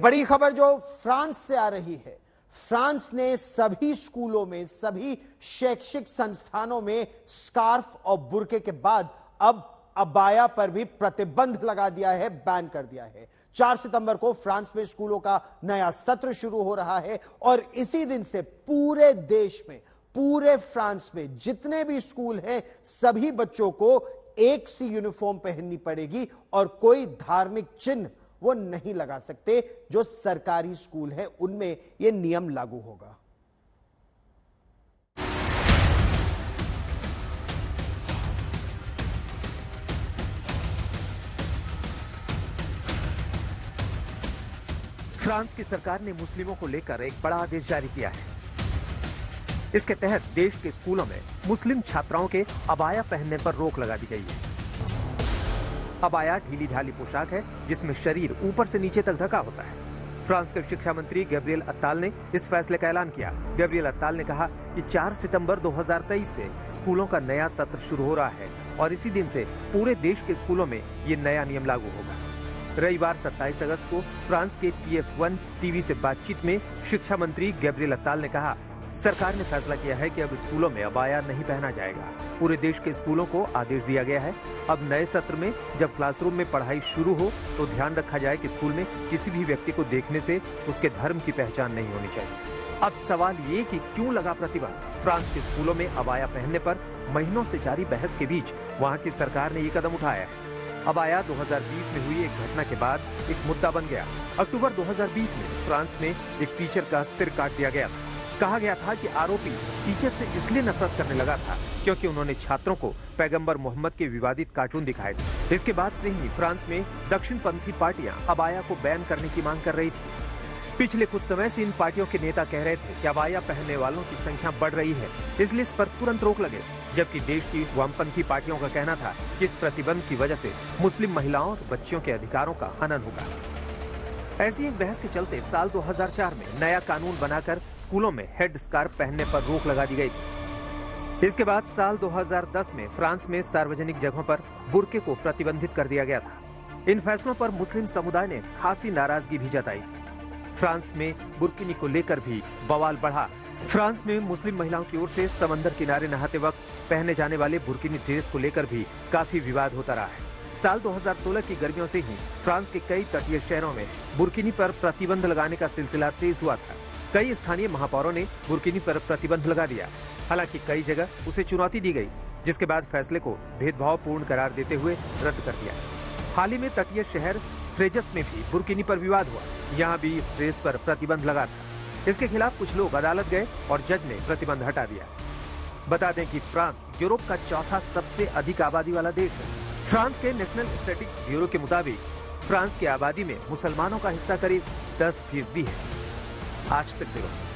बड़ी खबर जो फ्रांस से आ रही है। फ्रांस ने सभी स्कूलों में, सभी शैक्षिक संस्थानों में स्कार्फ और बुर्के के बाद अब अबाया पर भी प्रतिबंध लगा दिया है, बैन कर दिया है। 4 सितंबर को फ्रांस में स्कूलों का नया सत्र शुरू हो रहा है और इसी दिन से पूरे देश में, पूरे फ्रांस में जितने भी स्कूल हैं, सभी बच्चों को एक सी यूनिफॉर्म पहननी पड़ेगी और कोई धार्मिक चिन्ह वो नहीं लगा सकते। जो सरकारी स्कूल है उनमें यह नियम लागू होगा। फ्रांस की सरकार ने मुस्लिमों को लेकर एक बड़ा आदेश जारी किया है। इसके तहत देश के स्कूलों में मुस्लिम छात्राओं के अबाया पहनने पर रोक लगा दी गई है। अबाया ढीली ढाली पोशाक है जिसमें शरीर ऊपर से नीचे तक ढका होता है। फ्रांस के शिक्षा मंत्री गैब्रिएल अत्ताल ने इस फैसले का ऐलान किया। गैब्रिएल अत्ताल ने कहा कि 4 सितंबर 2023 से स्कूलों का नया सत्र शुरू हो रहा है और इसी दिन से पूरे देश के स्कूलों में ये नया नियम लागू होगा। रविवार 27 अगस्त को फ्रांस के TF1 टीवी से बातचीत में शिक्षा मंत्री गैब्रिएल अत्ताल ने कहा, सरकार ने फैसला किया है कि अब स्कूलों में अबाया नहीं पहना जाएगा। पूरे देश के स्कूलों को आदेश दिया गया है, अब नए सत्र में जब क्लासरूम में पढ़ाई शुरू हो तो ध्यान रखा जाए कि स्कूल में किसी भी व्यक्ति को देखने से उसके धर्म की पहचान नहीं होनी चाहिए। अब सवाल ये कि क्यों लगा प्रतिबंध? फ्रांस के स्कूलों में अबाया पहनने पर महीनों से जारी बहस के बीच वहाँ की सरकार ने ये कदम उठाया है। अबाया 2020 में हुई एक घटना के बाद एक मुद्दा बन गया। अक्टूबर 2020 में फ्रांस में एक टीचर का सिर काट दिया गया था। कहा गया था कि आरोपी टीचर से इसलिए नफरत करने लगा था क्योंकि उन्होंने छात्रों को पैगंबर मोहम्मद के विवादित कार्टून दिखाए थे। इसके बाद से ही फ्रांस में दक्षिणपंथी पार्टियां अबाया को बैन करने की मांग कर रही थी। पिछले कुछ समय से इन पार्टियों के नेता कह रहे थे कि अबाया पहनने वालों की संख्या बढ़ रही है, इसलिए इस पर तुरंत रोक लगे। जबकि देश की वामपंथी पार्टियों का कहना था कि इस प्रतिबंध की वजह से मुस्लिम महिलाओं और बच्चियों के अधिकारों का हनन होगा। ऐसी एक बहस के चलते साल 2004 में नया कानून बनाकर स्कूलों में हेड स्कार्फ पहनने पर रोक लगा दी गई थी। इसके बाद साल 2010 में फ्रांस में सार्वजनिक जगहों पर बुर्के को प्रतिबंधित कर दिया गया था। इन फैसलों पर मुस्लिम समुदाय ने खासी नाराजगी भी जताई थी। फ्रांस में बुर्किनी को लेकर भी बवाल बढ़ा। फ्रांस में मुस्लिम महिलाओं की ओर से समंदर किनारे नहाते वक्त पहने जाने वाले बुर्किनी ड्रेस को लेकर भी काफी विवाद होता रहा है। साल 2016 की गर्मियों से ही फ्रांस के कई तटीय शहरों में बुर्किनी पर प्रतिबंध लगाने का सिलसिला तेज हुआ था। कई स्थानीय महापौरों ने बुर्किनी पर प्रतिबंध लगा दिया। हालांकि कई जगह उसे चुनौती दी गई, जिसके बाद फैसले को भेदभावपूर्ण करार देते हुए रद्द कर दिया। हाल ही में तटीय शहर फ्रेजस में भी बुर्किनी पर विवाद हुआ। यहाँ भी इस ड्रेस पर प्रतिबंध लगा था। इसके खिलाफ कुछ लोग अदालत गए और जज ने प्रतिबंध हटा दिया। बता दें कि फ्रांस यूरोप का चौथा सबसे अधिक आबादी वाला देश है। फ्रांस के नेशनल स्टैटिस्टिक्स ब्यूरो के मुताबिक फ्रांस की आबादी में मुसलमानों का हिस्सा करीब 10% है। आज तक ब्यूरो।